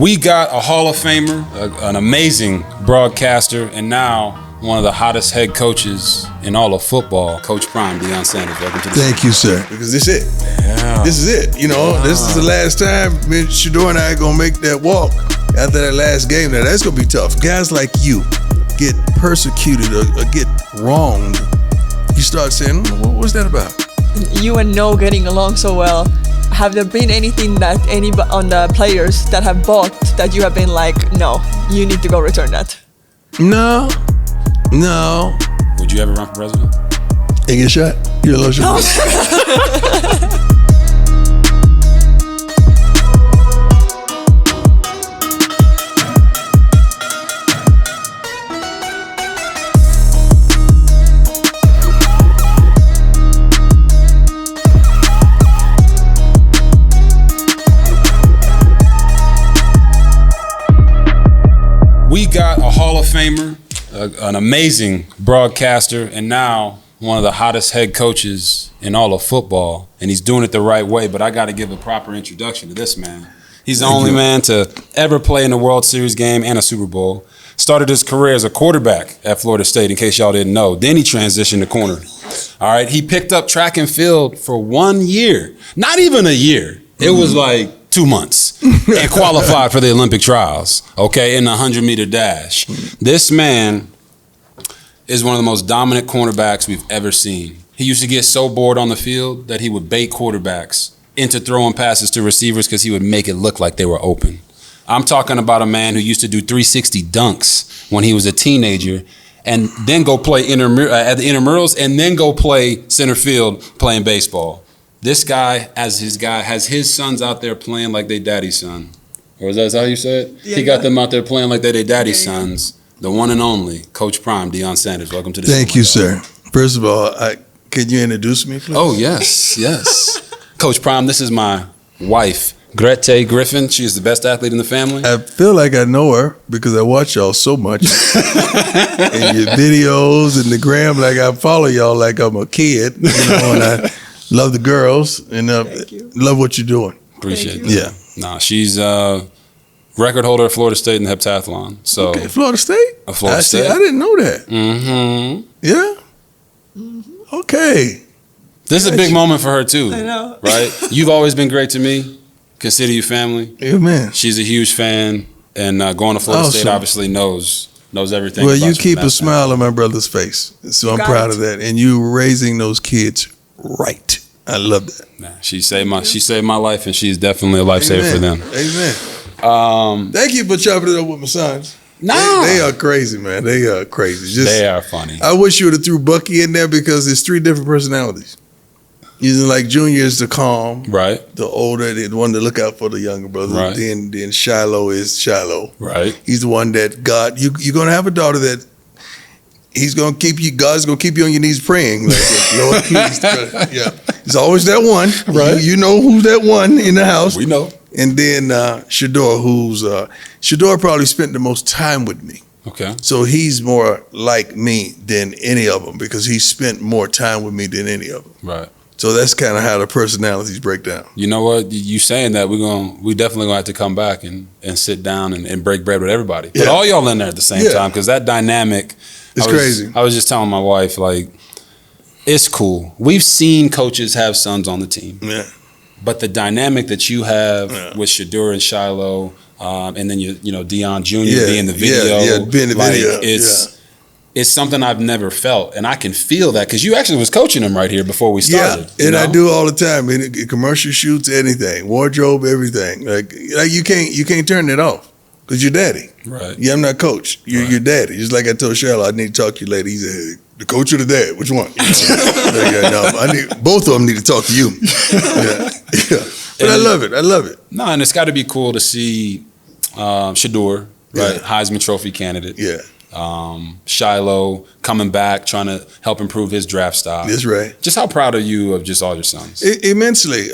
We got a Hall of Famer, an amazing broadcaster, and now one of the hottest head coaches in all of football, Coach Prime, Deion Sanders. Welcome to the Thank you, sir. Because this is it. Yeah. This is it. You know, this is the last time me and Shador and I are going to make that walk after that last game. Now, that's going to be tough. Guys like you get persecuted or get wronged. You start saying, what was that about? You and No getting along so well. Have there been anything that any on the players that have bought that you have been like, no, you need to go return that? No. Would you ever run for president? And get shot? You're a little shot. We got a Hall of Famer, an amazing broadcaster, and now one of the hottest head coaches in all of football, and he's doing it the right way, but I got to give a proper introduction to this man. He's the only man to ever play in a World Series game and a Super Bowl. Started his career as a quarterback at Florida State, in case y'all didn't know. Then he transitioned to corner. All right, he picked up track and field for 1 year. Not even a year. It was like 2 months, and qualified for the Olympic trials, okay, in the 100-meter dash. This man is one of the most dominant cornerbacks we've ever seen. He used to get so bored on the field that he would bait quarterbacks into throwing passes to receivers because he would make it look like they were open. I'm talking about a man who used to do 360 dunks when he was a teenager and then go play at the intramurals and then go play center field playing baseball. This guy, has his sons out there playing like they daddy's son. Or is that how you say it? Yeah, he got them out there playing like they daddy's sons. The one and only, Coach Prime, Deion Sanders. Welcome to the show. Thank you, sir. First of all, can you introduce me, please? Oh, yes. Coach Prime, this is my wife, Griffin. She is the best athlete in the family. I feel like I know her because I watch y'all so much. In your videos and the gram, like I follow y'all like I'm a kid. You know, and I love the girls and love what you're doing. Appreciate it. Yeah. Nah, she's record holder at Florida State in the heptathlon. So okay, Florida State? Florida State. I didn't know that. Mm-hmm. Yeah? Mm-hmm. Okay. This is a big moment for her too. I know. Right? You've always been great to me. Consider you family. Amen. She's a huge fan, and going to Florida State obviously knows everything. Well, you keep a smile on my brother's face, so I'm proud of that. And you raising those kids right. I love that. Nah, she saved my life, and she's definitely a lifesaver for them. Amen. Thank you for chopping it up with my sons. No, they are crazy, man. They are crazy. They are funny. I wish you would have threw Bucky in there because there's 3 different personalities. Using like Junior is the calm, right? The older, the one to look out for the younger brother. Right. Then Shiloh is Shiloh, right? He's the one that God. You're gonna have a daughter that He's gonna keep you. God's gonna keep you on your knees praying. Like, Lord, please. Yeah, it's always that one, right? You know who's that one in the house. We know. And then Shador, Shador probably spent the most time with me. Okay. So he's more like me than any of them because he spent more time with me than any of them. Right. So that's kind of how the personalities break down. You know what? You saying that we definitely gonna have to come back and sit down and break bread with everybody. Put all y'all in there at the same time because that dynamic. It's crazy. I was just telling my wife, like, it's cool. We've seen coaches have sons on the team. Yeah. But the dynamic that you have with Shador and Shiloh, and then Deion Jr. being the video, being the video, it's something I've never felt, and I can feel that because you actually was coaching them right here before we started. Yeah, and I do all the time in commercial shoots, anything, wardrobe, everything. Like you can't turn it off because you're daddy. Right. Yeah, I'm not coach. You're your daddy. Just like I told Cheryl, I need to talk to you later. He said, the coach or the dad? Which one? Both of them need to talk to you. Yeah. But I love it. No, and it's got to be cool to see Shador, right? Heisman Trophy candidate. Yeah. Shiloh coming back, trying to help improve his draft stock. That's right. Just how proud are you of just all your sons? Immensely.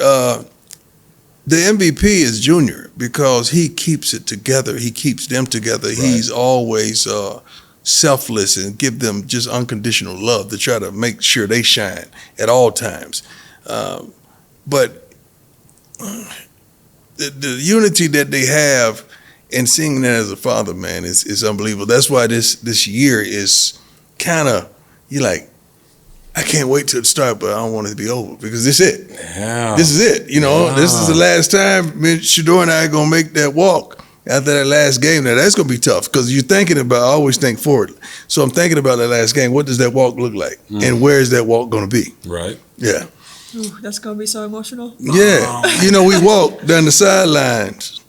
The MVP is Junior because he keeps it together. He keeps them together. Right. He's always selfless and give them just unconditional love to try to make sure they shine at all times. But the unity that they have And seeing that as a father, man, is unbelievable. That's why this year is kind of, you're like, I can't wait till it start, but I don't want it to be over because this is it. Yeah. This is it. You know, this is the last time me, Shador and I are going to make that walk after that last game. Now, that's going to be tough because you're thinking about, I always think forward. So I'm thinking about that last game. What does that walk look like? And where is that walk going to be? Right. Yeah. Ooh, that's going to be so emotional. Yeah. You know, we walked down the sidelines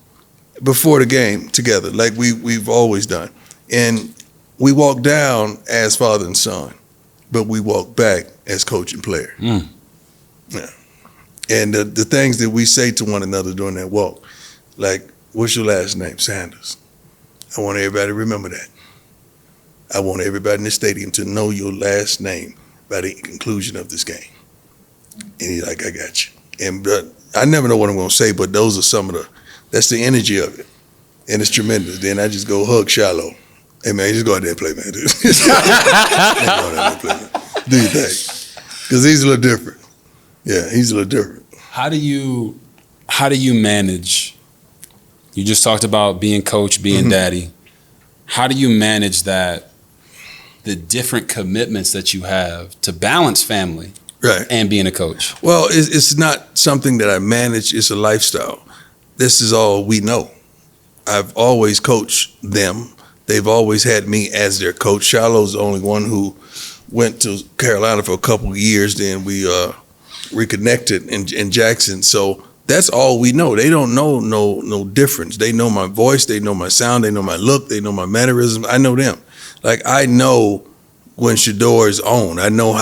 before the game together like we've always done. And we walked down as father and son, but we walked back as coach and player. Yeah. And the things that we say to one another during that walk, like, what's your last name? Sanders. I want everybody to remember that. I want everybody in the stadium to know your last name by the conclusion of this game. And he's like, I got you. And I never know what I'm going to say, but those are that's the energy of it. And it's tremendous. Then I just go hug Shiloh. Hey, man, just go out there and play, man. Just go out there and play, man. Do your thing. Because he's a little different. Yeah, he's a little different. How do you manage? You just talked about being coach, being daddy. How do you manage that, the different commitments that you have to balance family and being a coach? Well, it's not something that I manage. It's a lifestyle. This is all we know. I've always coached them. They've always had me as their coach. Shiloh's the only one who went to Carolina for a couple of years. Then we reconnected in Jackson. So that's all we know. They don't know no difference. They know my voice. They know my sound. They know my look. They know my mannerisms. I know them. Like, I know when Shador is on. I know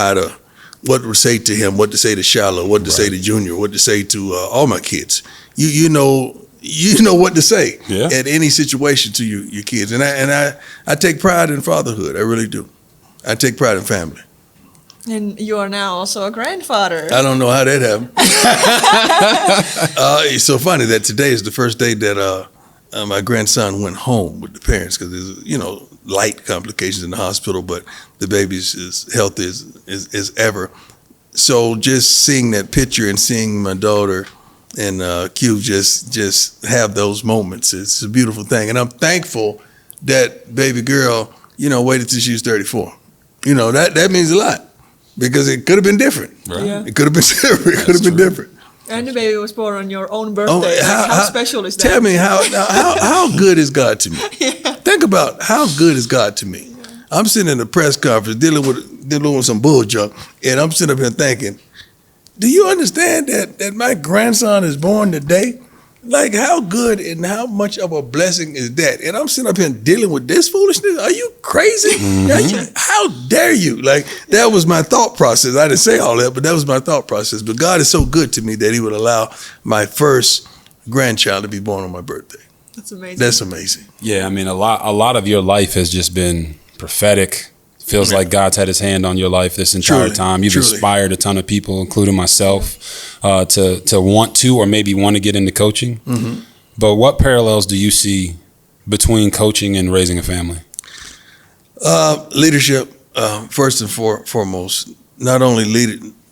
what to say to him, what to say to Shiloh, what to say to Junior, what to say to all my kids. You know what to say at any situation to your kids. And I take pride in fatherhood. I really do. I take pride in family. And you are now also a grandfather. I don't know how that happened. It's so funny that today is the first day that my grandson went home with the parents because there's, light complications in the hospital, but the baby's as healthy as ever. So just seeing that picture and seeing my daughter and Q just have those moments, it's a beautiful thing. And I'm thankful that baby girl, waited till she was 34. That means a lot because it could have been different. Right. Yeah. It could have been different. It could have been different. And the baby was born on your own birthday. How special is that? Tell me how good is God to me? Think about how good is God to me. I'm sitting in a press conference dealing with some bull junk, and I'm sitting up here thinking, do you understand that my grandson is born today? Like, how good and how much of a blessing is that? And I'm sitting up here dealing with this foolishness? Are you crazy? How dare you? Like, that was my thought process. I didn't say all that, but that was my thought process. But God is so good to me that he would allow my first grandchild to be born on my birthday. That's amazing. That's amazing. Yeah, I mean, a lot of your life has just been prophetic. Feels like God's had his hand on your life this entire time. You've inspired a ton of people, including myself, to want to or maybe want to get into coaching. But what parallels do you see between coaching and raising a family? Leadership, first and foremost. Not only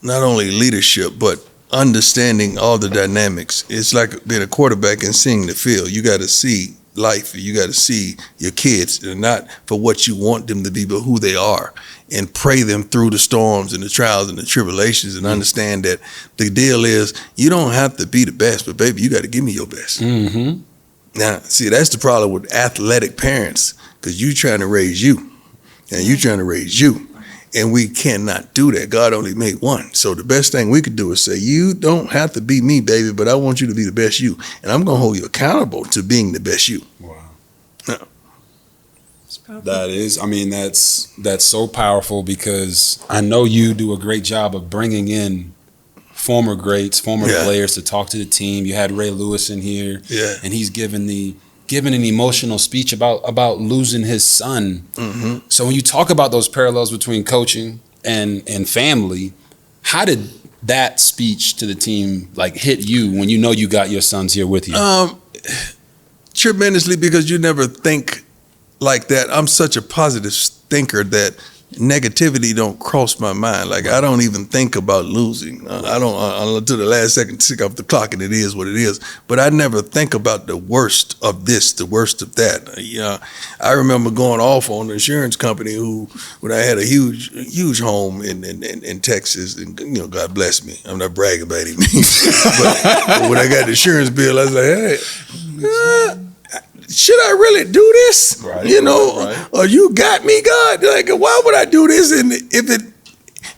leadership, but understanding all the dynamics. It's like being a quarterback and seeing the field. You got to see life. You got to see your kids, and not for what you want them to be, but who they are, and pray them through the storms and the trials and the tribulations, and understand that the deal is you don't have to be the best, but baby, you got to give me your best. Now, see, that's the problem with athletic parents, because you trying to raise you, and you trying to raise you. And we cannot do that. God only made one. So the best thing we could do is say, you don't have to be me, baby, but I want you to be the best you. And I'm going to hold you accountable to being the best you. Wow. Yeah. That is, I mean, that's so powerful, because I know you do a great job of bringing in former greats, former players to talk to the team. You had Ray Lewis in here, and he's given an emotional speech about losing his son. So when you talk about those parallels between coaching and family, how did that speech to the team hit you when you know you got your sons here with you? Tremendously, because you never think like that. I'm such a positive thinker that negativity don't cross my mind. Like, I don't even think about losing. I don't until the last second tick off the clock, and it is what it is. But I never think about the worst of this, the worst of that. I remember going off on the insurance company when I had a huge home in Texas, and God bless me. I'm not bragging about it. but when I got the insurance bill, I was like, hey. Should I really do this? Right, right. Or you got me, God? Like, why would I do this? And if it,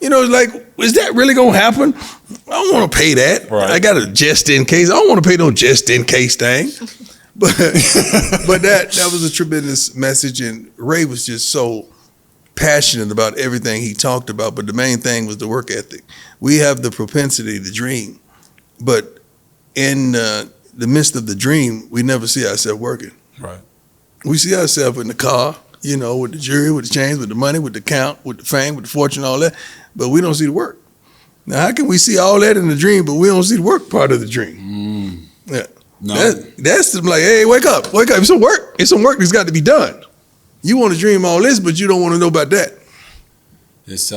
it's like, is that really gonna happen? I don't want to pay that. Right. I got a just in case. I don't want to pay no just in case thing. But that was a tremendous message, and Ray was just so passionate about everything he talked about. But the main thing was the work ethic. We have the propensity to dream, but in the midst of the dream, we never see ourselves working. Right. We see ourselves in the car, with the jewelry, with the chains, with the money, with the count, with the fame, with the fortune, all that, but we don't see the work. Now, how can we see all that in the dream, but we don't see the work part of the dream? Yeah. No. That's like, hey, wake up. It's some work. It's some work that's got to be done. You want to dream all this, but you don't want to know about that. It's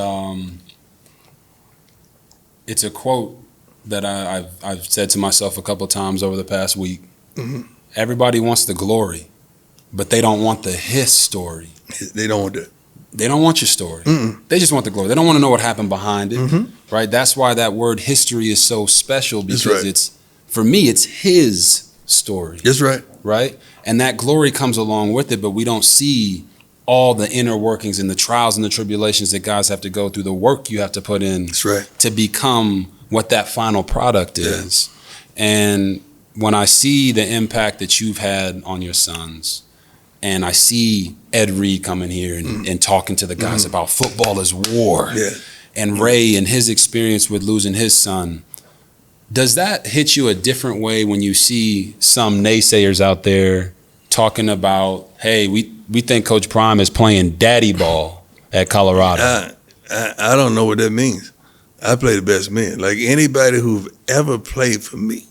a quote that I've said to myself a couple of times over the past week. Mm-hmm. Everybody wants the glory, but they don't want the his story. They don't want that. They don't want your story. Mm-mm. They just want the glory. They don't want to know what happened behind it, Mm-hmm. right? That's why that word history is so special, because right. for me, it's his story. That's right. Right? And that glory comes along with it, but we don't see all the inner workings and the trials and the tribulations that guys have to go through, the work you have to put in That's right. to become what that final product is. And when I see the impact that you've had on your sons, and I see Ed Reed coming here and talking to the guys about football is war, and Ray and his experience with losing his son, does that hit you a different way when you see some naysayers out there talking about, hey, we think Coach Prime is playing daddy ball at Colorado? I don't know what that means. I play the best men. Like, anybody who've ever played for me,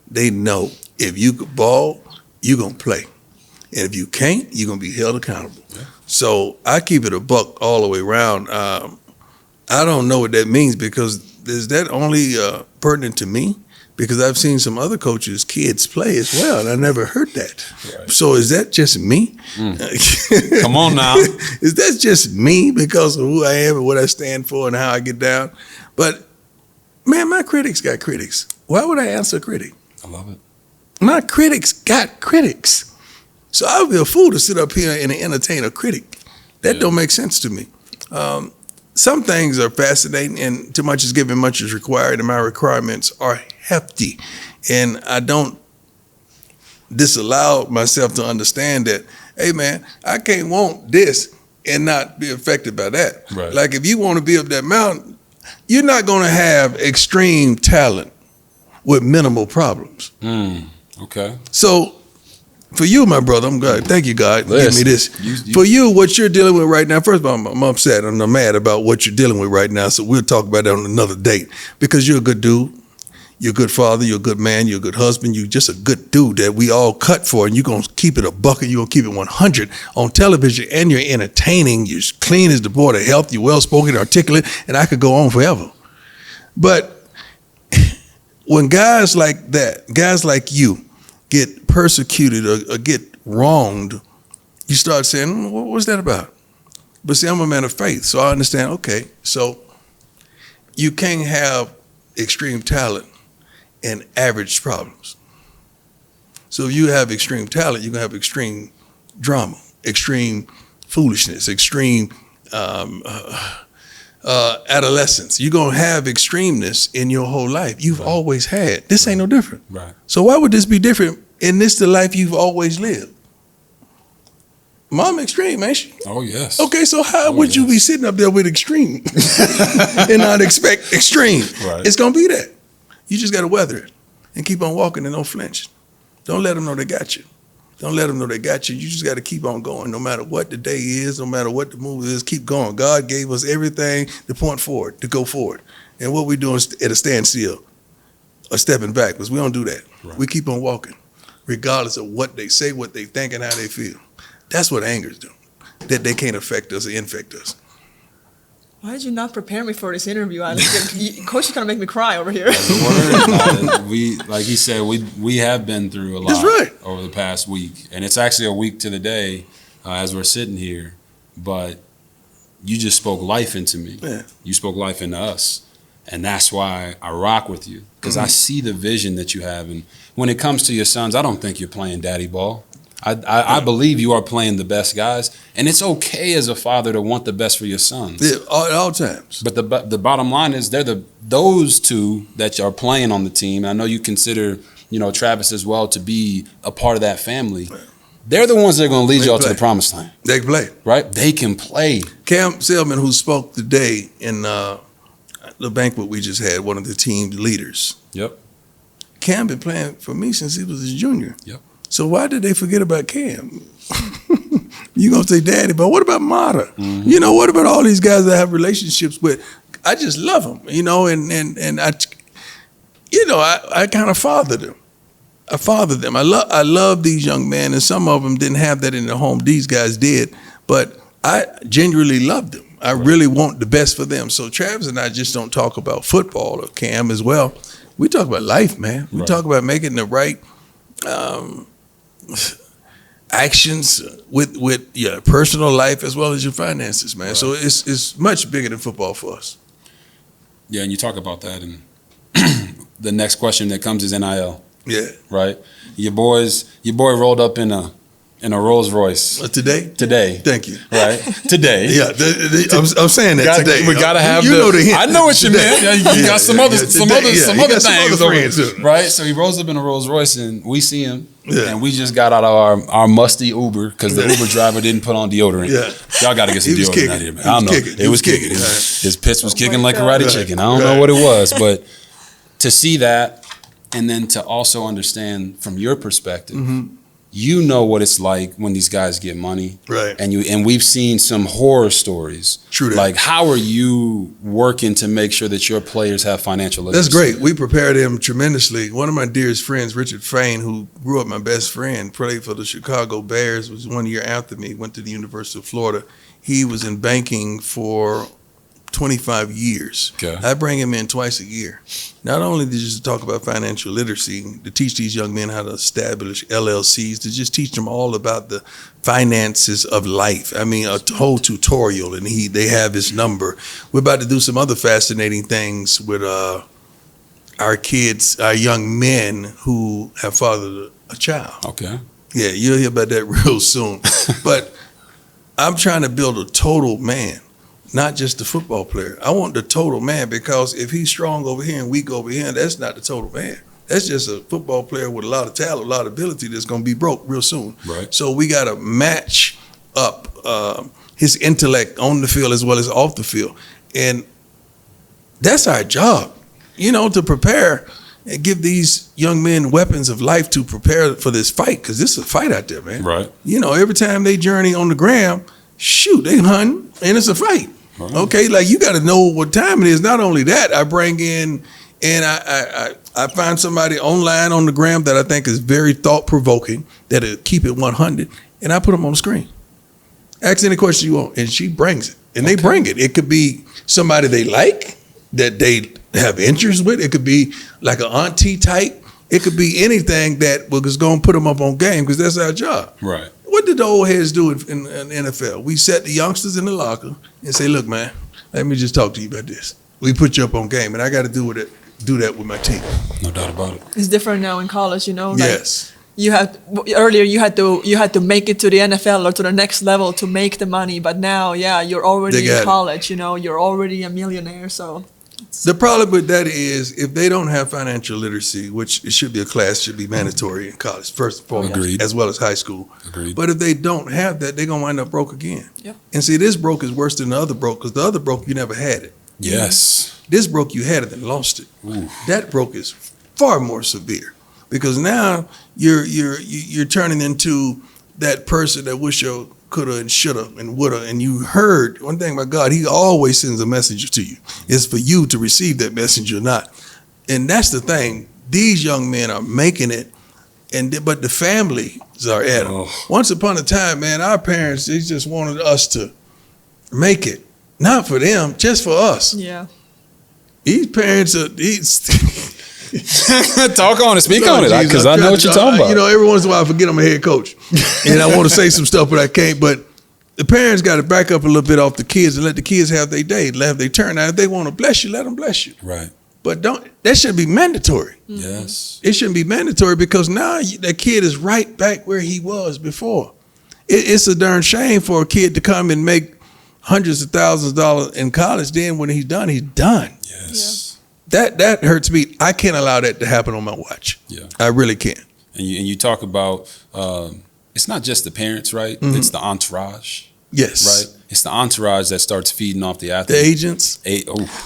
they know if you could ball, you're going to play. And if you can't, you're going to be held accountable. Yeah. So I keep it a buck all the way around. I don't know what that means, because is that only pertinent to me? Because I've seen some other coaches' kids play as well, and I never heard that. Right. So is that just me? Come on now. Is that just me because of who I am and what I stand for and how I get down? But, man, my critics got critics. Why would I answer a critic? I love it. My critics got critics. So I would be a fool to sit up here and entertain a critic. That don't make sense to me. Some things are fascinating, and too much is given, much is required, and my requirements are hefty. And I don't disallow myself to understand that, hey, man, I can't want this and not be affected by that. Right. Like, if you want to be up that mountain, you're not going to have extreme talent with minimal problems. Okay. So, for you, my brother, I'm glad. Thank you, God. Give me this. You, For you, what you're dealing with right now, first of all, I'm upset and I'm mad about what you're dealing with right now, so we'll talk about that on another date. Because you're a good dude. You're a good father. You're a good man. You're a good husband. You're just a good dude that we all cut for, and you're going to keep it a bucket. You're going to keep it 100 on television, and you're entertaining. You're clean as the board of health. You're well-spoken, articulate, and I could go on forever. But when guys like that, guys like you, get persecuted or get wronged, you start saying, what was that about? But see, I'm a man of faith, so I understand, okay, so you can't have extreme talent and average problems. So if you have extreme talent, you're going to have extreme drama, extreme foolishness, extreme adolescence. You're going to have extremeness in your whole life. You've always had. This ain't no different. Right. So why would this be different? And this the life you've always lived. Mom extreme, ain't she? Oh, yes. Okay, so how would you be sitting up there with extreme and not expect extreme? Right. It's going to be that. You just got to weather it and keep on walking and don't flinch. Don't let them know they got you. Don't let them know they got you. You just got to keep on going no matter what the day is, no matter what the move is. Keep going. God gave us everything to point forward, to go forward. And what we're doing is at a standstill or stepping back, because we don't do that. Right. We keep on walking, regardless of what they say, what they think, and how they feel. That's what angers do, that they can't affect us or infect us. Why did you not prepare me for this interview, Alex? Coach is gonna make me cry over here. We, like he said, we have been through a lot That's right. over the past week, and it's actually a week to the day as we're sitting here. But you just spoke life into me. Yeah. You spoke life into us, and that's why I rock with you, because I see the vision that you have. And when it comes to your sons, I don't think you're playing daddy ball. I believe you are playing the best guys, and it's okay as a father to want the best for your sons. Yeah, at all times. But the bottom line is they're those two that are playing on the team. I know you consider, Travis as well to be a part of that family. They're the ones that are going to lead y'all to the promised land. They can play. Right? They can play. Cam Selman, who spoke today in the banquet we just had, one of the team leaders. Yep. Cam been playing for me since he was a junior. Yep. So why did they forget about Cam? You gonna say daddy, but what about Mata? Mm-hmm. What about all these guys that I have relationships with? I just love them, and I kind of father them. I father them. I love these young men, and some of them didn't have that in their home. These guys did, but I genuinely love them. I really want the best for them. So Travis and I just don't talk about football, or Cam as well. We talk about life, man. We talk about making the right actions with your personal life as well as your finances, man. So it's much bigger than football for us. Yeah, and you talk about that, and the next question that comes is NIL. Yeah. Right? Your boy rolled up in a Rolls Royce. Today? Today. Thank you. Right? Today. Yeah, I'm saying that today. We gotta have know the hint. I know what you meant. Yeah, you got some other things, too. Right? So he rolls up in a Rolls Royce, and we see him, and we just got out of our musty Uber because the Uber driver didn't put on deodorant. Yeah. Y'all got to get some deodorant out here, man. I don't know. It was kicking. Right. His piss was kicking like karate chicken. I don't know what it was, but to see that, and then to also understand from your perspective, you know what it's like when these guys get money, right? And we've seen some horror stories. True. Like, how are you working to make sure that your players have financial literacy? That's great. We prepare them tremendously. One of my dearest friends, Richard Fain, who grew up my best friend, played for the Chicago Bears, was 1 year after me, went to the University of Florida. He was in banking for 25 years. Okay. I bring him in twice a year. Not only to just talk about financial literacy, to teach these young men how to establish LLCs, to just teach them all about the finances of life. I mean, a whole tutorial, and they have his number. We're about to do some other fascinating things with our kids, our young men who have fathered a child. Okay. Yeah, you'll hear about that real soon. But I'm trying to build a total man. Not just the football player. I want the total man, because if he's strong over here and weak over here, that's not the total man. That's just a football player with a lot of talent, a lot of ability that's going to be broke real soon. Right. So we got to match up his intellect on the field as well as off the field. And that's our job, to prepare and give these young men weapons of life to prepare for this fight, because this is a fight out there, man. Right. Every time they journey on the ground, shoot, they hunting, and it's a fight. Right. Okay, like you got to know what time it is. Not only that, I bring in and I find somebody online on the gram that I think is very thought-provoking, that'll keep it 100, and I put them on the screen. Ask any question you want, and she brings it. And they bring it. It could be somebody they like, that they have interest with. It could be like an auntie type. It could be anything that was going to put them up on game, because that's our job. Right. What did the old heads do in NFL? We set the youngsters in the locker and say, look, man, let me just talk to you about this. We put you up on game, and I got to do that with my team. No doubt about it. It's different now in college, Like, yes. Earlier you had to make it to the NFL or to the next level to make the money, but now, you're already in college. You're already a millionaire. So the problem with that is, if they don't have financial literacy, which it should be a class, should be mandatory in college first and foremost, Agreed. as well as high school. Agreed. But if they don't have that, they're gonna wind up broke again. Yeah. And see, this broke is worse than the other broke, because the other broke, you never had it. Yes. This broke, you had it and lost it. Ooh. That broke is far more severe, because now you're turning into that person that wish you coulda and shoulda and woulda. And you heard one thing about God, he always sends a messenger to you. It's for you to receive that message or not. And that's the thing. These young men are making it, but the families are at them. Once upon a time, man, our parents, they just wanted us to make it. Not for them, just for us. Yeah. These parents are Talk on it, speak on it, because I know what you're talking about. You know, every once in a while I forget I'm a head coach, and I want to say some stuff, but I can't. But the parents got to back up a little bit off the kids and let the kids have their day, have their turn. Now, if they want to bless you, let them bless you. Right. But that should be mandatory. Yes. It shouldn't be mandatory because now that kid is right back where he was before. It's a darn shame for a kid to come and make hundreds of thousands of dollars in college. Then when he's done, he's done. Yes. Yeah. That hurts me. I can't allow that to happen on my watch. Yeah. I really can't. And you talk about it's not just the parents, right? Mm-hmm. It's the entourage. Yes. Right? It's the entourage that starts feeding off the athlete. The agents.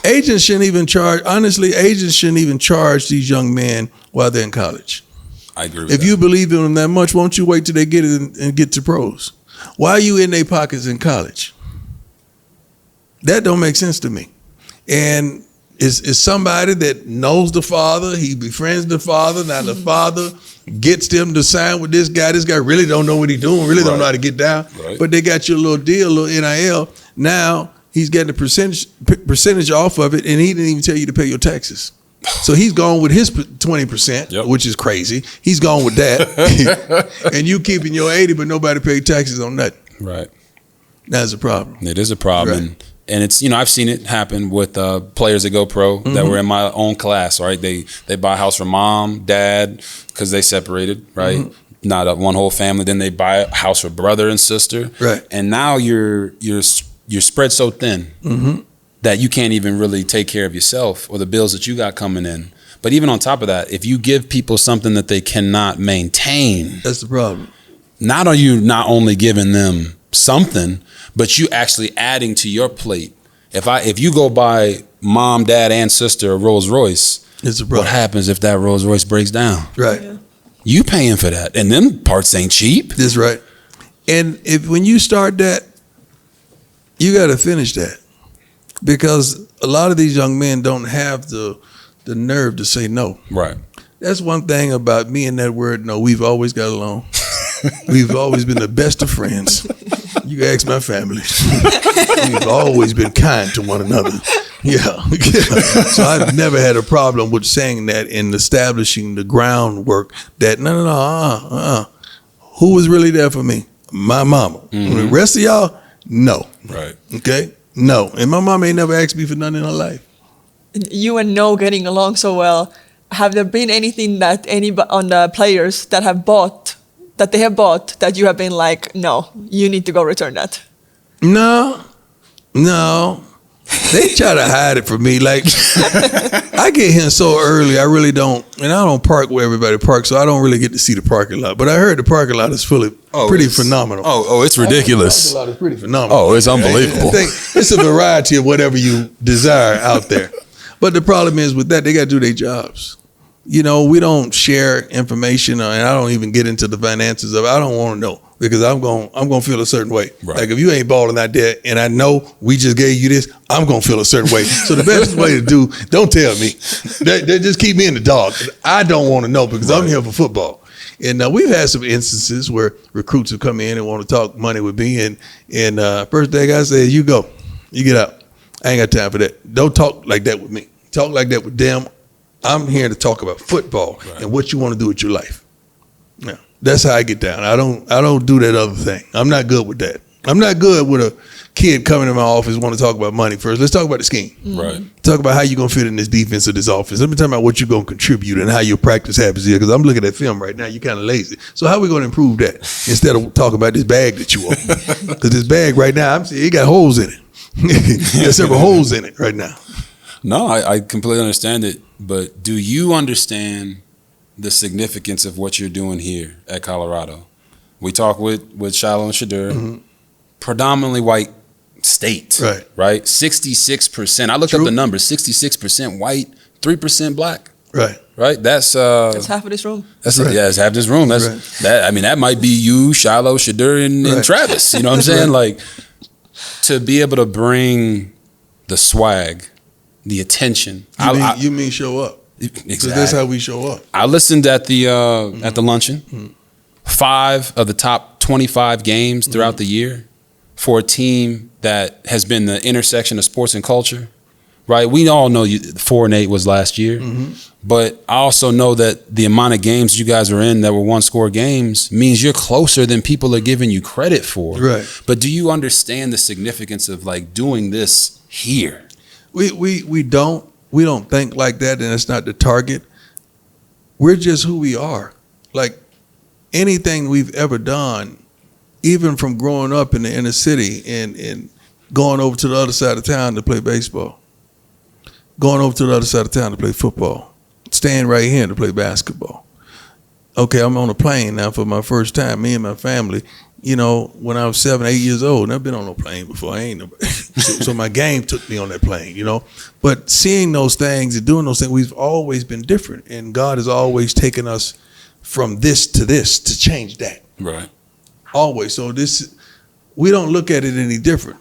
Agents shouldn't even charge. Honestly, agents shouldn't even charge these young men while they're in college. I agree with If that. you believe in them that much, won't you wait till they get it and get to pros? Why are you in their pockets in college? That don't make sense to me. And it's somebody that knows the father. He befriends the father. Now the father gets them to sign with this guy. This guy really don't know what he's doing. Really don't know how to get down. Right. But they got you a little deal, a little NIL. Now he's getting a percentage off of it, and he didn't even tell you to pay your taxes. So he's gone with his 20%, which is crazy. He's gone with that. And you keeping your 80, but nobody paid taxes on that. Right. That's a problem. It is a problem. Right. And it's, I've seen it happen with players that go pro that were in my own class, right? They buy a house for mom, dad, because they separated, right? Not one whole family. Then they buy a house for brother and sister. Right. And now you're spread so thin that you can't even really take care of yourself or the bills that you got coming in. But even on top of that, if you give people something that they cannot maintain, that's the problem. Not are you not only giving them something, but you actually adding to your plate. If you go buy mom, dad, and sister a Rolls Royce, it's a problem. What happens if that Rolls Royce breaks down? Right. Yeah. You paying for that, and them parts ain't cheap. That's right. And when you start that, you got to finish that, because a lot of these young men don't have the nerve to say no. Right. That's one thing about me and that word no. We've always got along. We've always been the best of friends. You can ask my family. We've always been kind to one another. Yeah. So I've never had a problem with saying that and establishing the groundwork that no. Who was really there for me? My mama. The rest of y'all, no. Right. Okay? No. And my mama ain't never asked me for nothing in her life. You and No getting along so well. Have there been anything that on the players that they have bought that you have been like, no, you need to go return that? No. They try to hide it from me. Like, I get here so early, I really don't, and I don't park where everybody parks, so I don't really get to see the parking lot. But I heard the parking lot is pretty phenomenal. Oh, it's ridiculous. The parking lot is pretty phenomenal. Oh, it's unbelievable. I think it's a variety of whatever you desire out there. But the problem is with that, they got to do their jobs. We don't share information, and I don't even get into the finances of it. I don't want to know, because I'm going to feel a certain way. Right. Like if you ain't balling out there and I know we just gave you this, I'm going to feel a certain way. So the best way to do, don't tell me. They just keep me in the dark. I don't want to know, because I'm here for football. And we've had some instances where recruits have come in and want to talk money with me. And first thing I say is, you go. You get out. I ain't got time for that. Don't talk like that with me. Talk like that with them. I'm here to talk about football and what you want to do with your life. Yeah, that's how I get down. I don't do that other thing. I'm not good with that. I'm not good with a kid coming to my office want to talk about money first. Let's talk about the scheme. Right. Talk about how you're going to fit in this defense or this offense. Let me talk about what you're going to contribute and how your practice habits here, because I'm looking at film right now. You're kind of lazy. So how are we going to improve that instead of talking about this bag that you own? Because this bag right now, I'm saying it got holes in it. There's several holes in it right now. No, I completely understand it. But do you understand the significance of what you're doing here at Colorado? We talk with Shiloh and Shadur, predominantly white state, right? 66%. I looked up the numbers. 66% white, 3% black. Right. That's half of this room. That's it's half this room. That's that. I mean, that might be you, Shiloh, Shadur, and Travis. You know what I'm saying? Like, to be able to bring the swag, the attention. You mean show up? Exactly. That's how we show up. I listened at the luncheon. 5 of the top 25 games throughout the year, for a team that has been the intersection of sports and culture, right? We all know 4-8 was last year, but I also know that the amount of games you guys are in that were one-score games means you're closer than people are giving you credit for. Right. But do you understand the significance of like doing this here? We don't think like that, and it's not the target. We're just who we are. Like anything we've ever done, even from growing up in the inner city and going over to the other side of town to play baseball, going over to the other side of town to play football, staying right here to play basketball. Okay, I'm on a plane now for my first time, me and my family. You know, when I was 7, 8 years old, never been on no plane before. I ain't nobody. So my game took me on that plane, you know. But seeing those things and doing those things, we've always been different. And God has always taken us from this to change that. Right. Always. So we don't look at it any different.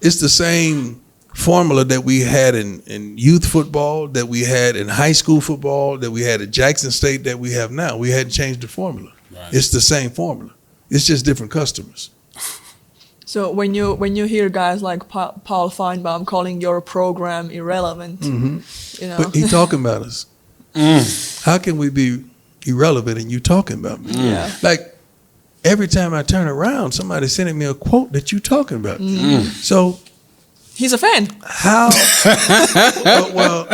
It's the same formula that we had in youth football, that we had in high school football, that we had at Jackson State, that we have now. We hadn't changed the formula. Right. It's the same formula. It's just different customers. So when you hear guys like Paul Finebaum calling your program irrelevant, you know, But he talking about us. How can we be irrelevant and you talking about me? Yeah. Like every time I turn around, somebody's sending me a quote that you talking about. So he's a fan. how? well,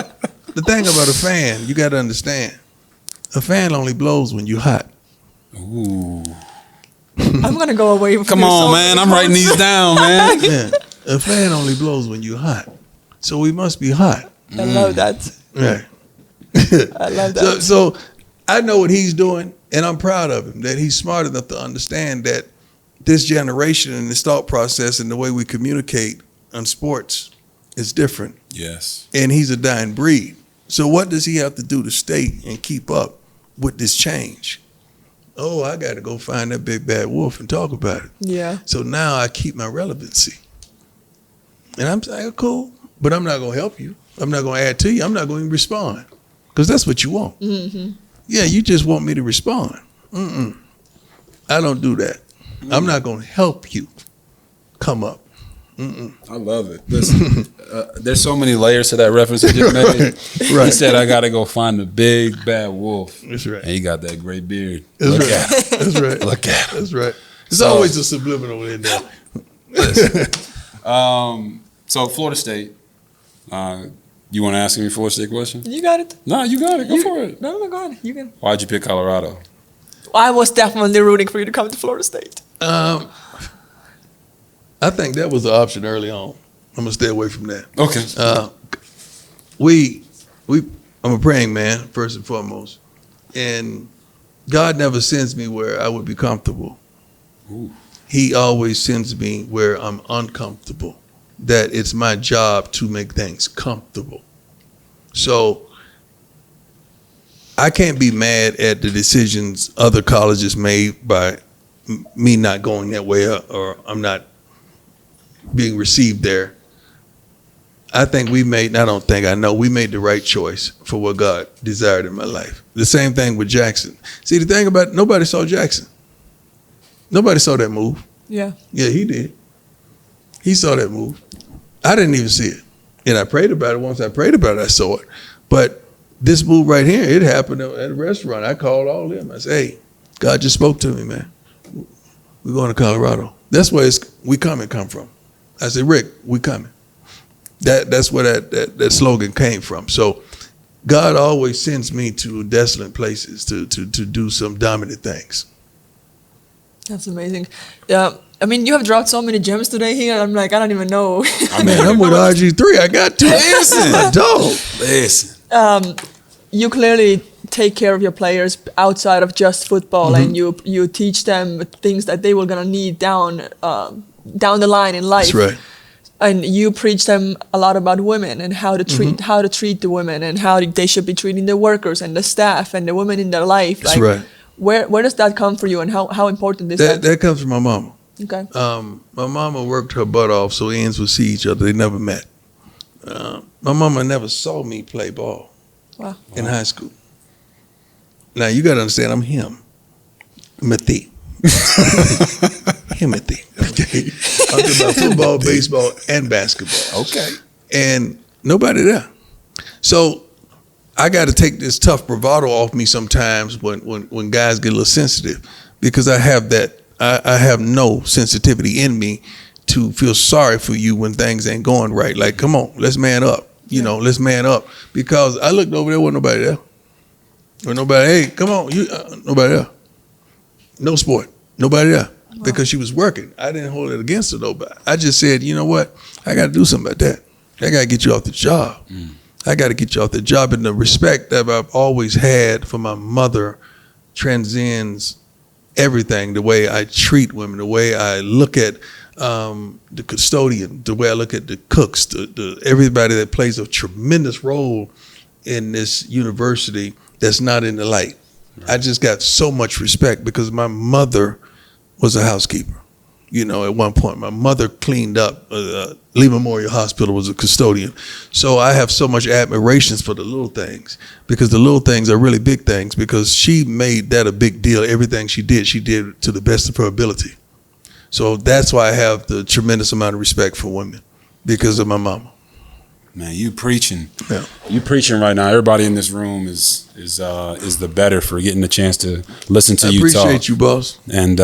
the thing about a fan, you got to understand, a fan only blows when you're hot. Ooh. I'm gonna go away. From Come this on, over man. the I'm writing these down, man. Yeah, a fan only blows when you're hot. So we must be hot. I love that. Right. I love that. So I know what he's doing, and I'm proud of him, that he's smart enough to understand that this generation and this thought process and the way we communicate on sports is different. Yes. And he's a dying breed. So what does he have to do to stay and keep up with this change? Oh, I got to go find that big bad wolf and talk about it. Yeah. So now I keep my relevancy. And I'm saying, cool, but I'm not going to help you. I'm not going to add to you. I'm not going to respond, because that's what you want. Yeah, you just want me to respond. I don't do that. I'm not going to help you come up. I love it. Listen, there's so many layers to that reference you just made. Right. He said, I got to go find the big bad wolf. That's right. And he got that great beard. That's Look right. at him. That's right. Look at him. That's right. There's So- always a subliminal in there. Listen. So Florida State, you want to ask me a Florida State question? You got it. No, you got it. Go for it. No, go ahead. You can. Why'd you pick Colorado? I was definitely rooting for you to come to Florida State. I think that was the option early on. I'm gonna stay away from that. Okay. I'm a praying man first and foremost, and God never sends me where I would be comfortable. Ooh. He always sends me where I'm uncomfortable. That it's my job to make things comfortable. So I can't be mad at the decisions other colleges made by me not going that way, or I'm not being received there. I think we made the right choice for what God desired in my life. The same thing with Jackson. See, the thing about nobody saw Jackson. Nobody saw that move. Yeah. Yeah, he did. He saw that move. I didn't even see it. And I prayed about it. Once I prayed about it, I saw it. But this move right here, it happened at a restaurant. I called all them. I said, hey, God just spoke to me, man. We're going to Colorado. That's where we come from. I said, Rick, we coming. That's where that slogan came from. So God always sends me to desolate places to do some dominant things. That's amazing. Yeah. I mean, you have dropped so many gems today here. I'm like, I don't even know. Man, I'm with RGIII. I got to. Listen. My dog. Listen. You clearly take care of your players outside of just football, and you teach them things that they were gonna need down the line in life. That's right. And you preach them a lot about women and how to treat the women and how they should be treating the workers and the staff and the women in their life. That's right. Where does that come for you, and how important is that? That comes from my mama. Okay. My mama worked her butt off so ends would see each other. They never met. My mama never saw me play ball. Wow. In high school. Now you got to understand, I'm him. Himothy. game. I'm talking about football, baseball, and basketball. Okay. And nobody there. So I got to take this tough bravado off me sometimes when guys get a little sensitive, because I have that. I have no sensitivity in me to feel sorry for you when things ain't going right. Like, come on, let's man up. You know, let's man up. Because I looked over there, wasn't nobody there. Or nobody, hey, come on, nobody there. No sport, nobody there. Wow. Because she was working. I didn't hold it against her though, but I just said, you know what? I got to do something about that. I got to get you off the job. I got to get you off the job. And the respect that I've always had for my mother transcends everything. The way I treat women, the way I look at the custodian, the way I look at the cooks, the everybody that plays a tremendous role in this university that's not in the light. Right. I just got so much respect because my mother was a housekeeper. You know, at one point, my mother cleaned up. Lee Memorial Hospital was a custodian. So I have so much admiration for the little things, because the little things are really big things, because she made that a big deal. Everything she did to the best of her ability. So that's why I have the tremendous amount of respect for women, because of my mama. Man, you preaching. Yeah. You preaching right now. Everybody in this room is the better for getting the chance to listen to you talk. I appreciate you, boss. And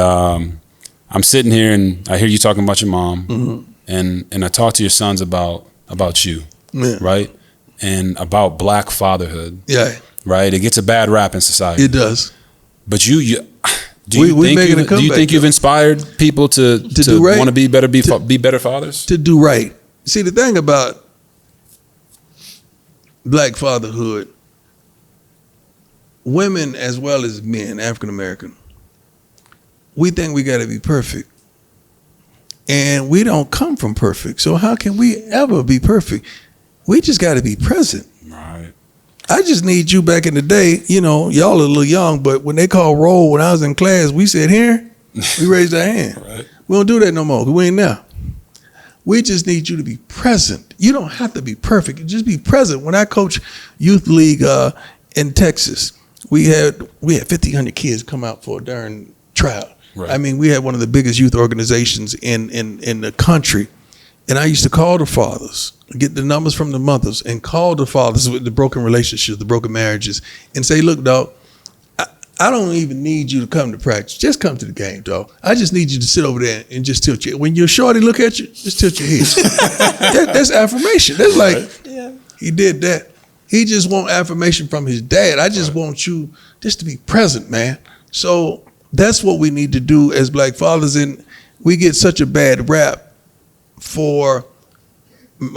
I'm sitting here and I hear you talking about your mom, and I talk to your sons about you, right? And about Black fatherhood. Yeah. Right? It gets a bad rap in society. It does. But do you think you've inspired people to do right, want to be better fathers? To do right. See, the thing about Black fatherhood, women as well as men, African American, we think we got to be perfect. And we don't come from perfect. So how can we ever be perfect? We just got to be present. Right. I just need you back in the day, you know, y'all are a little young, but when they call roll, when I was in class, we said here, we raised our hand. Right. We don't do that no more. We ain't now. We just need you to be present. You don't have to be perfect. Just be present. When I coach youth league in Texas, we had 1,500 kids come out for a darn trial. Right. I mean, we had one of the biggest youth organizations in the country. And I used to call the fathers, get the numbers from the mothers, and call the fathers with the broken relationships, the broken marriages, and say, look, dog, I don't even need you to come to practice. Just come to the game, dog. I just need you to sit over there and just tilt your head. When your shorty look at you, just tilt your head. That's affirmation. That's like, he did that. He just want affirmation from his dad. I just want you just to be present, man. So that's what we need to do as Black fathers. And we get such a bad rap for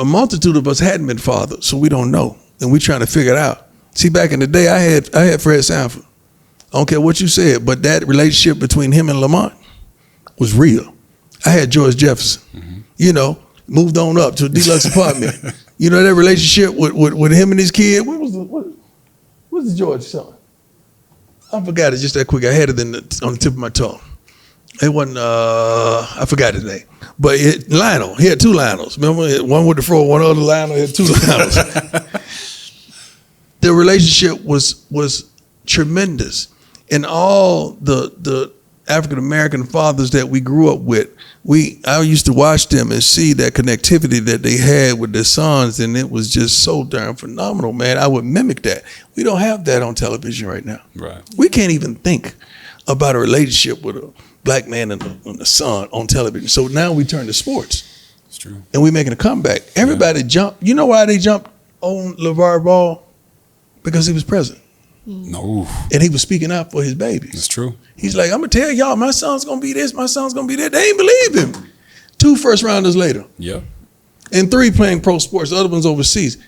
a multitude of us hadn't been fathers, so we don't know. And we trying to figure it out. See, back in the day, I had Fred Sanford. I don't care what you said, but that relationship between him and Lamont was real. I had George Jefferson, you know, moved on up to a deluxe apartment. You know, that relationship with him and his kid. What's the George son? I forgot it just that quick. I had it on the tip of my tongue. It wasn't, I forgot his name. But Lionel, he had two Lionels. Remember, one with the fro, one other Lionel, he had two Lionels. The relationship was tremendous. And all the African-American fathers that we grew up with, I used to watch them and see that connectivity that they had with their sons, and it was just so darn phenomenal, man. I would mimic that. We don't have that on television right now. Right. We can't even think about a relationship with a Black man and a son on television. So now we turn to sports. It's true. And we're making a comeback. Everybody jumped. You know why they jumped on LeVar Ball? Because he was present. No. And he was speaking out for his babies. That's true. He's like, I'm going to tell y'all, my son's going to be this, my son's going to be that. They ain't believe him. 2 first-rounders later. Yep. And 3 playing pro sports. The other one's overseas.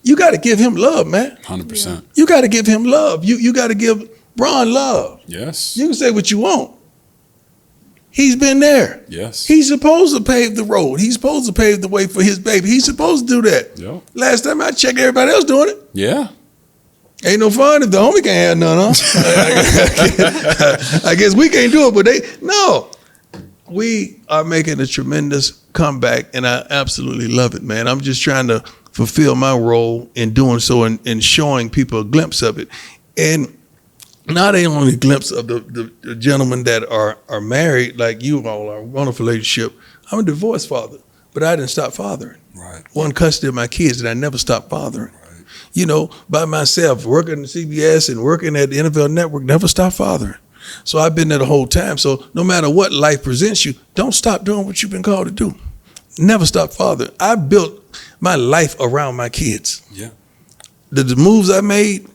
You got to give him love, man. 100%. You got to give him love. You got to give Bron love. Yes. You can say what you want. He's been there. Yes. He's supposed to pave the road. He's supposed to pave the way for his baby. He's supposed to do that. Yep. Last time I checked, everybody else doing it. Yeah. Ain't no fun if the homie can't have none, huh? I guess we can't do it, but no. We are making a tremendous comeback, and I absolutely love it, man. I'm just trying to fulfill my role in doing so and showing people a glimpse of it. And Now they only a glimpse of the gentlemen that are married, like you all are, wonderful relationship. I'm a divorced father, but I didn't stop fathering. Right. One custody of my kids, and I never stopped fathering. Right. You know, by myself, working at CBS and working at the NFL Network, never stopped fathering. So I've been there the whole time. So no matter what life presents you, don't stop doing what you've been called to do. Never stop fathering. I built my life around my kids. Yeah. The moves I made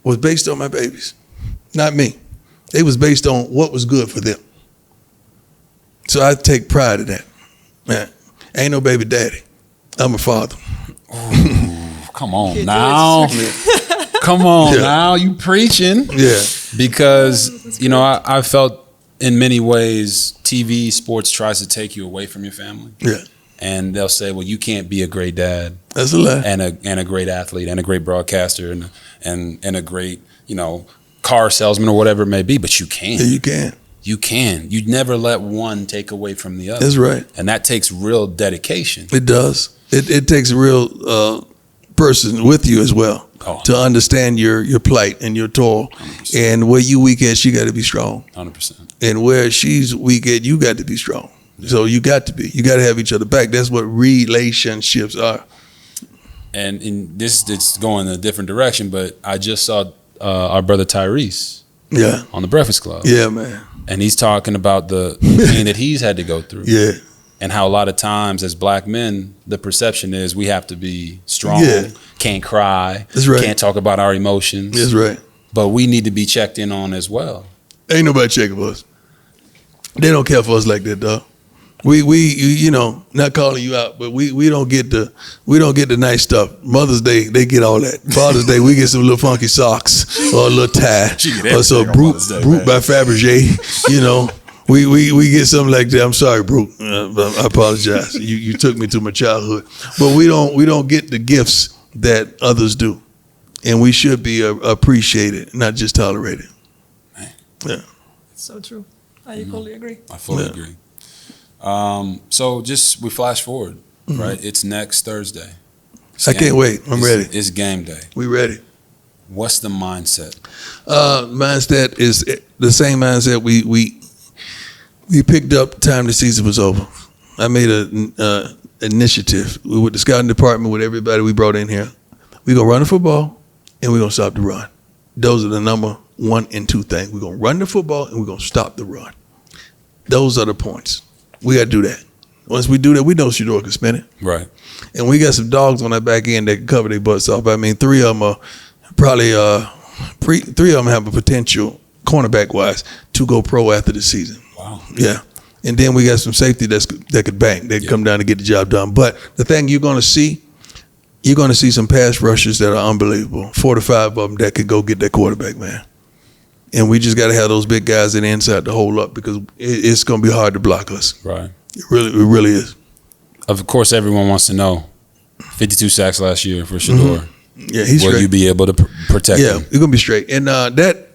was based on my babies. Not me. It was based on what was good for them. So I take pride in that. Man, ain't no baby daddy. I'm a father. Ooh, come on now. Come on now. You preaching. Yeah. Because, you know, I felt in many ways TV, sports tries to take you away from your family. Yeah. And they'll say, well, you can't be a great dad. That's a lie. And a great athlete and a great broadcaster and a great, you know, car salesman or whatever it may be, but you can. Yeah, you can. You can. You never let one take away from the other. That's right. And that takes real dedication. It does. It takes a real person with you as well to understand your plight and your toil. 100%. And where you weak at, she got to be strong. 100%. And where she's weak at, you got to be strong. Yeah. So you got to be. You got to have each other back. That's what relationships are. And in this, it's going in a different direction, but I just saw our brother Tyrese on the Breakfast Club. Yeah, man. And he's talking about the pain that he's had to go through. Yeah. And how a lot of times as black men, the perception is we have to be strong, can't cry, That's right. can't talk about our emotions. That's right. But we need to be checked in on as well. Ain't nobody checking for us. They don't care for us like that, dog. We you know, not calling you out, but we don't get the nice stuff. Mother's Day, they get all that. Father's Day, we get some little funky socks or a little tie or so Brute by Fabergé. You know, we get something like that. I'm sorry, Brute. I apologize. You took me to my childhood, but we don't get the gifts that others do, and we should be appreciated, not just tolerated. Man. Yeah, So true. I equally agree. I fully agree. So just we flash forward, right? It's next Thursday. I can't wait. I'm ready. It's game day. We ready. What's the mindset? Mindset is the same mindset we picked up the time the season was over. I made an initiative with the scouting department, with everybody we brought in here. We're going to run the football, and we're going to stop the run. Those are the number 1 and 2 things. We're going to run the football, and we're going to stop the run. Those are the points. We got to do that. Once we do that, we know Shador can spin it. Right. And we got some dogs on that back end that can cover their butts off. I mean, 3 of them are probably 3 of them have a potential cornerback-wise to go pro after the season. Wow. Yeah. And then we got some safety that could bang. They come down to get the job done. But the thing you're going to see some pass rushers that are unbelievable. 4 to 5 of them that could go get that quarterback, man. And we just got to have those big guys in the inside to hold up, because it's going to be hard to block us. Right. It really is. Of course, everyone wants to know 52 sacks last year for Shador. Mm-hmm. Yeah, he's Will straight. you be able to protect him? Yeah, you're going to be straight. And that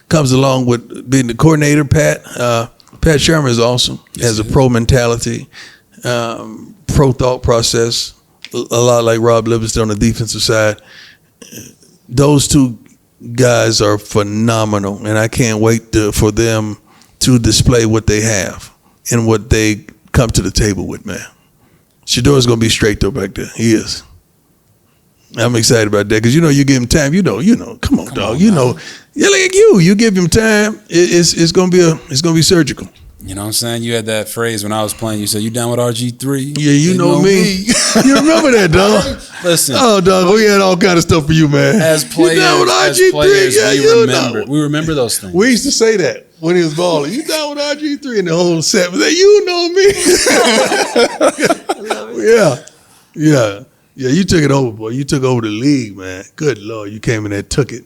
comes along with being the coordinator, Pat. Pat Shermer is awesome. Yes, has a pro mentality, pro thought process, a lot like Rob Livingston on the defensive side. Those 2 guys are phenomenal, and I can't wait for them to display what they have and what they come to the table with, man. Shador's going to be straight, though, back there. He is. I'm excited about that, because, you give him time. You know. Come on, dog. Yeah, like you give him time. It's going to be surgical. You know what I'm saying? You had that phrase when I was playing. You said, you down with RG3? Yeah, you know me. You remember that, dog? Listen. Oh, dog, we had all kind of stuff for you, man. As players, you down with RG3? We remember those things. We used to say that when he was balling. You down with RG3? And the whole set was like, you know me. I love it. Yeah. You took it over, boy. You took over the league, man. Good Lord, you came in there and took it.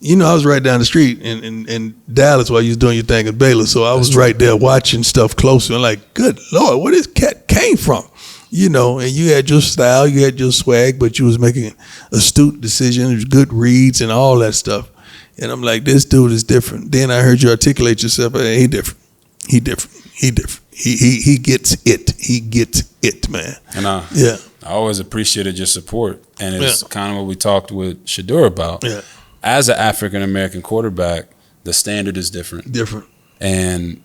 I was right down the street in Dallas while you was doing your thing at Baylor, so I was right there watching stuff closer. I'm like, good Lord, where this cat came from? And you had your style, you had your swag, but you was making astute decisions, good reads, and all that stuff. And I'm like, this dude is different. Then I heard you articulate yourself. Hey, he different. He gets it. He gets it, man. And I always appreciated your support, and it's kind of what we talked with Shador about. Yeah. As an African-American quarterback, The standard is different. Different. And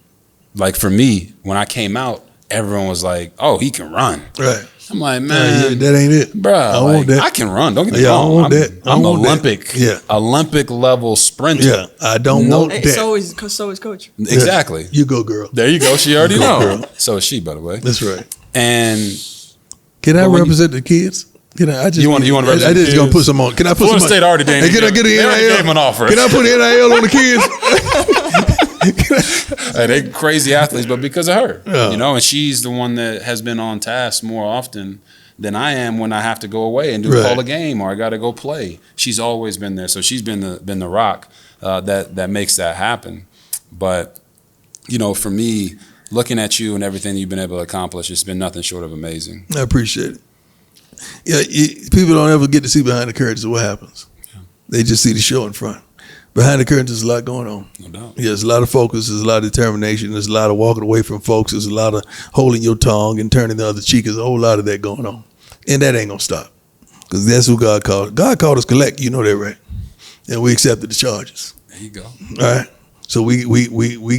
like for me, when I came out, everyone was like, "Oh, he can run." Right. I'm like, man, that ain't it, bro. I want that. I can run. Don't get me Yeah, wrong. I want that. I I'm want Olympic. that. Yeah. Olympic level sprinter. Yeah, I don't want Hey, that. so is coach. Exactly. You go, girl. There you go. She already Go, know. girl. So is she, by the way. That's right. And Can I But when represent the kids? Can I just You wanna represent I the just gonna kids? put some on. Can I put Florida some? State already did. Hey, can I get an They already NIL? gave him an offer. Can I put NIL on the kids? Hey, they crazy athletes, but because of her, Yeah. you know, and she's the one that has been on task more often than I am when I have to go away and Right. call a game or I got to go play. She's always been there, so she's been the rock that makes that happen. But you know, for me, looking at you and everything you've been able to accomplish, it's been nothing short of amazing. I appreciate it. Yeah, people don't ever get to see behind the curtains of what happens. Yeah. They just see the show in front. Behind the curtains, there's a lot going on. No doubt. Yeah, there's a lot of focus, there's a lot of determination, there's a lot of walking away from folks, there's a lot of holding your tongue and turning the other cheek. There's a whole lot of that going on. And that ain't gonna stop. Because that's who God called. God called us collect, you know that, right? And we accepted the charges. There you go. All right. So we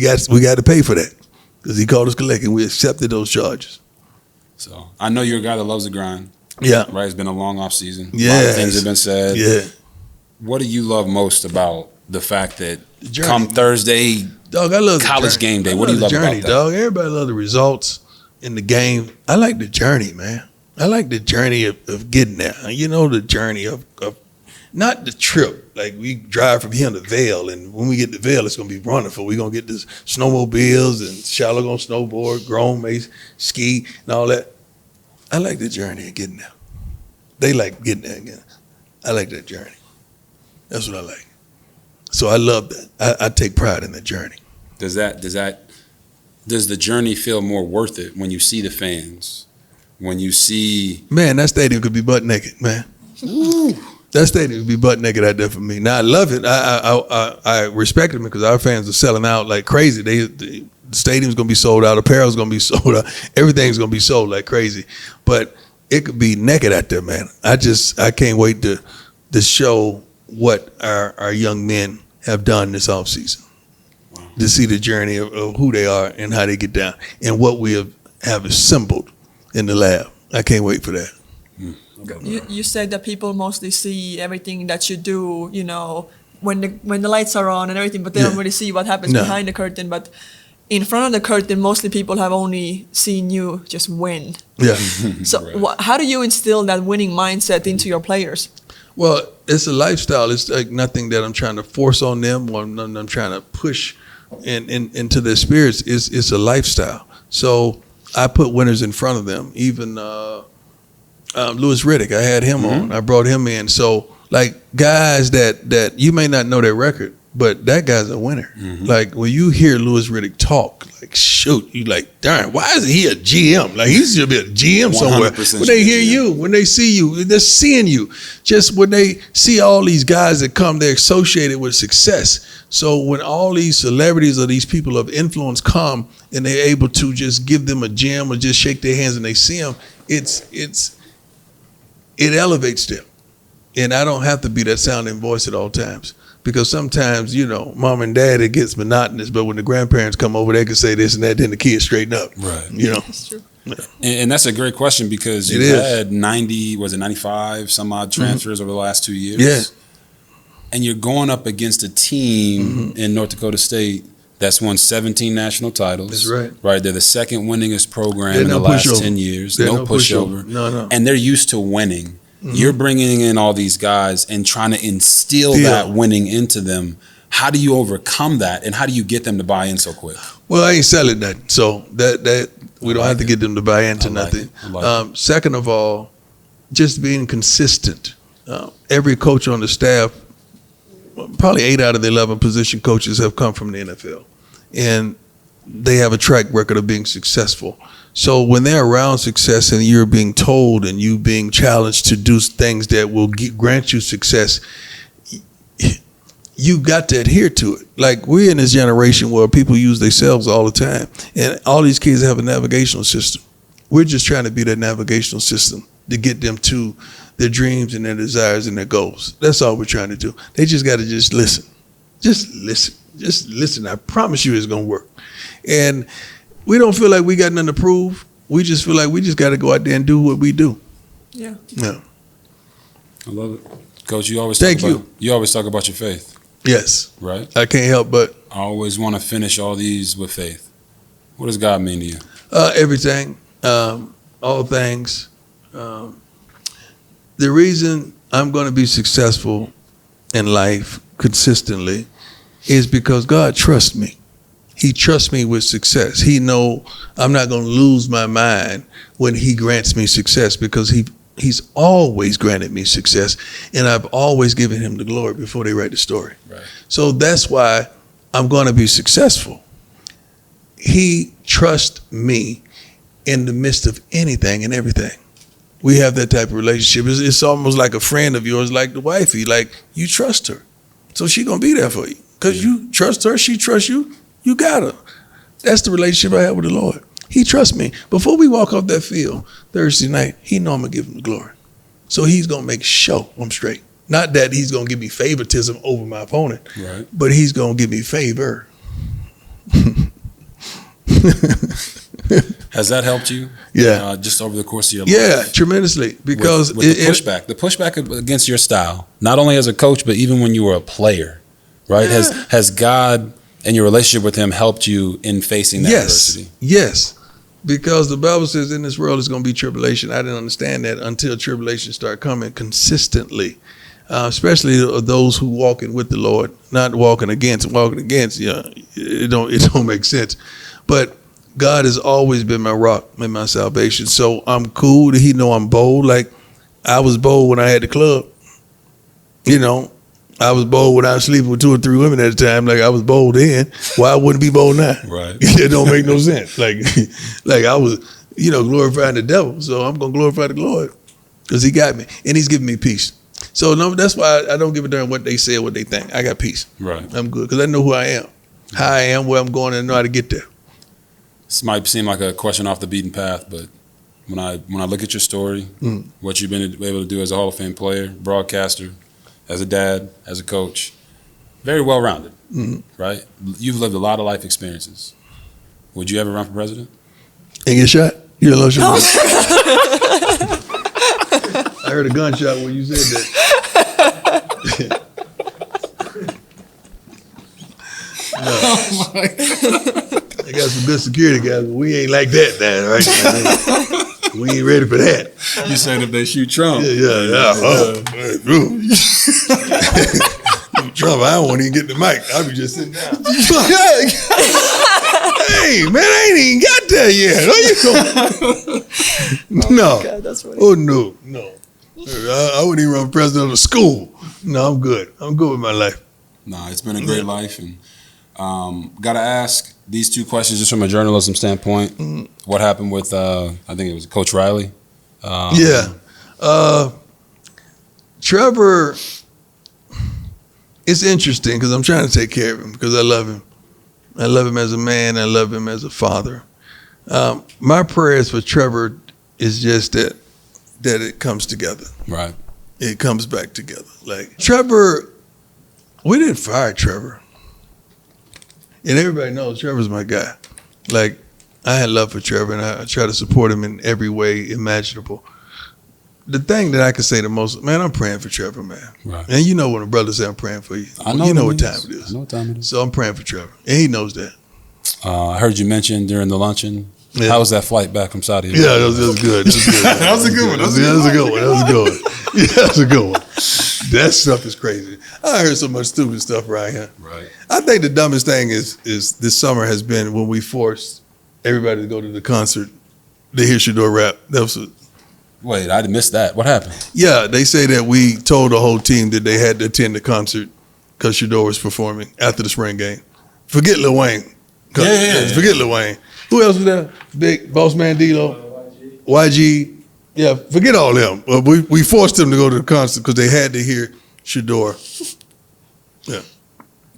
got to pay for that. Because he called us collect and we accepted those charges. So I know you're a guy that loves the grind. Yeah. Right? It's been a long off season. Yeah. A lot of things have been said. Yeah. What do you love most about the fact that journey. come Thursday, Dog, I love the college journey. game day, I what do you love the journey, about that? dog? Everybody love the results in the game. I like the journey, man. I like the journey of getting there. You know, the journey of not the trip. Like we drive from here to Vail, and when we get to Vail, it's gonna be wonderful. We're gonna get this snowmobiles, and Shallow gonna snowboard, Grown may ski, and all that. I like the journey of getting there. They like getting there again. I like that journey. That's what I like. So I love that. I take pride in the journey. Does the journey feel more worth it when you see the fans? When you see, Man, that stadium could be butt naked, man. That stadium could be butt naked out there for me. Now I love it. I respect them because our fans are selling out like crazy. The stadium's gonna be sold out. Apparel's gonna be sold out. Everything's gonna be sold like crazy. But it could be naked out there, man. I can't wait to show what our young men have done this offseason. Wow. To see the journey of who they are and how they get down and what we have assembled in the lab. I can't wait for that. You said that people mostly see everything that you do, you know, when the lights are on and everything, but they don't really see what happens behind the curtain. But in front of the curtain, mostly people have only seen you just win. Yeah. So how do you instill that winning mindset into your players? Well, it's a lifestyle. It's like nothing that I'm trying to force on them or nothing I'm trying to push into their spirits. It's a lifestyle. So I put winners in front of them. Even Louis Riddick, I had him on. I brought him in. So like guys that you may not know their record, but that guy's a winner. Like when you hear Louis Riddick talk, like shoot, you like, darn, why isn't he a GM? Like he should be a GM somewhere. When they hear you, when they see you, they're seeing you. Just when they see all these guys that come, they're associated with success. So when all these celebrities or these people of influence come and they're able to just give them a gem or just shake their hands and they see them, it elevates them. And I don't have to be that sounding voice at all times. Because sometimes, you know, mom and dad, it gets monotonous, but when the grandparents come over, they can say this and that, then the kids straighten up. Right. You know? That's true. Yeah. and that's a great question because you had 95 some odd transfers over the last 2 years. Yeah. And you're going up against a team in North Dakota State that's won 17 national titles. That's right. Right. They're the second winningest program They're in the no last pushover. 10 years. They're No no pushover. pushover. No. And they're used to winning. You're bringing in all these guys and trying to instill that winning into them. How do you overcome that, and how do you get them to buy in so quick? Well, I ain't selling that, so that we don't have to get them to buy into nothing. Second of all, just being consistent. Every coach on the staff, probably 8 out of the 11 position coaches have come from the NFL, and they have a track record of being successful. So when they're around success and you're being told and you being challenged to do things that will grant you success, you got to adhere to it. Like we're in this generation where people use themselves all the time, and all these kids have a navigational system. We're just trying to be that navigational system to get them to their dreams and their desires and their goals. That's all we're trying to do. They just got to just listen. Just listen. Just listen. I promise you, it's gonna work. And we don't feel like we got nothing to prove. We just feel like we just got to go out there and do what we do. Yeah. Yeah. I love it, Coach. You always talk about your faith. Yes. Right. I can't help but. I always want to finish all these with faith. What does God mean to you? Everything, all things. The reason I'm going to be successful in life consistently is because God trusts me. He trusts me with success. He know I'm not going to lose my mind when he grants me success, because he's always granted me success, and I've always given him the glory before they write the story. Right. So that's why I'm going to be successful. He trusts me in the midst of anything and everything. We have that type of relationship. It's almost like a friend of yours, like the wifey. Like, you trust her, so she gonna be there for you because you trust her. She trusts you. You got her. That's the relationship I have with the Lord. He trusts me. Before we walk off that field Thursday night, he know I'm gonna give him the glory. So he's gonna make sure I'm straight. Not that he's gonna give me favoritism over my opponent, right, but he's gonna give me favor. Has that helped you? Yeah. Just over the course of your life? Yeah, tremendously. Because with the pushback against your style, not only as a coach, but even when you were a player, right? Yeah. Has God and your relationship with him helped you in facing that adversity? Yes. Because the Bible says in this world it's going to be tribulation. I didn't understand that until tribulation start coming consistently. Especially those who walking with the Lord, not walking against. Yeah, it don't make sense. But God has always been my rock and my salvation. So I'm cool. He know I'm bold. Like, I was bold when I had the club. You know, I was bold when I was sleeping with 2 or 3 women at a time. Like, I was bold then. Why I wouldn't be bold now? Right. It don't make no sense. Like I was, glorifying the devil. So I'm going to glorify the Lord because he got me. And he's giving me peace. So no, that's why I don't give a damn what they say or what they think. I got peace. Right. I'm good because I know who I am, how I am, where I'm going, and I know how to get there. This might seem like a question off the beaten path, but when I look at your story, what you've been able to do as a Hall of Fame player, broadcaster, as a dad, as a coach, very well-rounded, right? You've lived a lot of life experiences. Would you ever run for president? And get shot? You don't know shot. I heard a gunshot when you said that. No. Oh my God. I got some good security guys, but we ain't like that now, right? We ain't ready for that. You saying if they shoot Trump? Yeah. Trump, I don't want to even get the mic. I'll be just sitting down. Hey, man, I ain't even got there yet. No. God, that's funny. Oh, no. I wouldn't even run for president of the school. No, I'm good. I'm good with my life. Nah, it's been a great life. And got to ask these 2 questions just from a journalism standpoint. What happened with, I think it was Coach Riley? Trevor, it's interesting because I'm trying to take care of him because I love him. I love him as a man. I love him as a father. My prayers for Trevor is just that it comes together. Right. It comes back together. Like, Trevor, we didn't fire Trevor. And everybody knows Trevor's my guy. Like, I had love for Trevor, and I try to support him in every way imaginable. The thing that I can say the most, man, I'm praying for Trevor, man. Right. And you know when a brother say I'm praying for you. I know. You know what time it is. I know what time it is. So I'm praying for Trevor, and he knows that. I heard you mention during the luncheon. Yeah. How was that flight back from Saudi? Yeah, that was good. That was a good one. That was a good one. Yeah, that was a good one. That stuff is crazy. I heard so much stupid stuff right here. Right. I think the dumbest thing is this summer has been when we forced everybody to go to the concert to hear Shador rap. That was Wait, I missed that. What happened? Yeah, they say that we told the whole team that they had to attend the concert because Shador was performing after the spring game. Forget Lil Wayne. Yeah. Forget Lil Wayne. Who else was there? Big Boss Man D-Lo, YG. Yeah, forget all them. We forced them to go to the concert because they had to hear Shador. Yeah.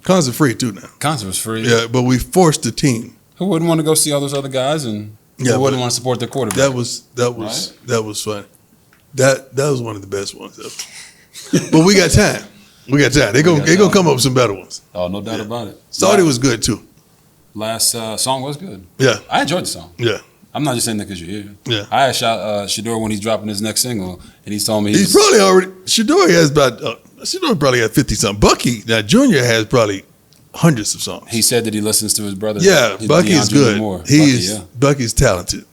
Concert free too now. Concert was free. Yeah, but we forced the team. Who wouldn't want to go see all those other guys and who wouldn't want to support their quarterback? That was funny. That was one of the best ones ever. But we got time. We got time. They gonna come up with some better ones. Oh, no doubt about it. Saudi was good too. Last song was good. Yeah. I enjoyed the song. Yeah. I'm not just saying that because you're here. Yeah. I asked Shador when he's dropping his next single, and he's told me He's probably already. Shador has about. Shador probably got 50 something. Bucky now Junior has probably hundreds of songs. he said that he listens to his brother. Yeah, Bucky is good. Yeah. Bucky's talented.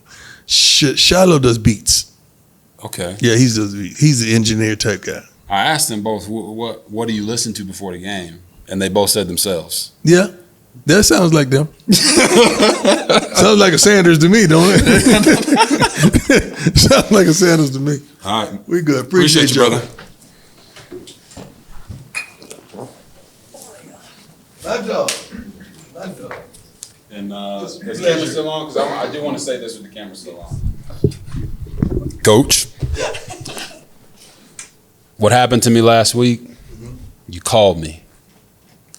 Shiloh does beats. Okay. Yeah, he does beats. He's the engineer type guy. I asked them both, what do you listen to before the game? And they both said themselves. Yeah, that sounds like them. Sounds like a Sanders to me, don't it? Sounds like a Sanders to me. All right. We good. Appreciate you, brother. My dog. My dog. And is the camera still on? Because I do want to say this with the camera still on. Coach, what happened to me last week, you called me.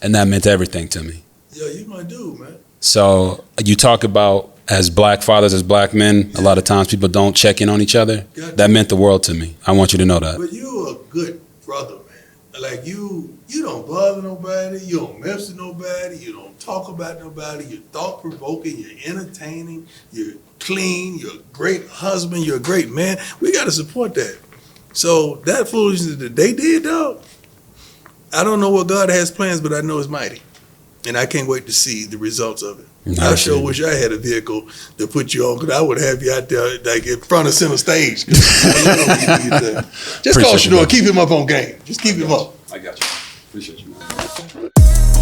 And that meant everything to me. Yeah, you my dude, man. So you talk about as black fathers, as black men, a lot of times people don't check in on each other. That meant the world to me. I want you to know that. But you a good brother, man. Like you don't bother nobody. You don't mess with nobody. You don't talk about nobody. You're thought-provoking. You're entertaining. You're clean. You're a great husband. You're a great man. We got to support that. So that foolishness that they did, dog, I don't know what God has plans, but I know it's mighty. And I can't wait to see the results of it. I sure wish I had a vehicle to put you on, because I would have you out there like in front of center stage. Just call Shador, keep him up on game. Just keep him up. I got you. Appreciate you, man.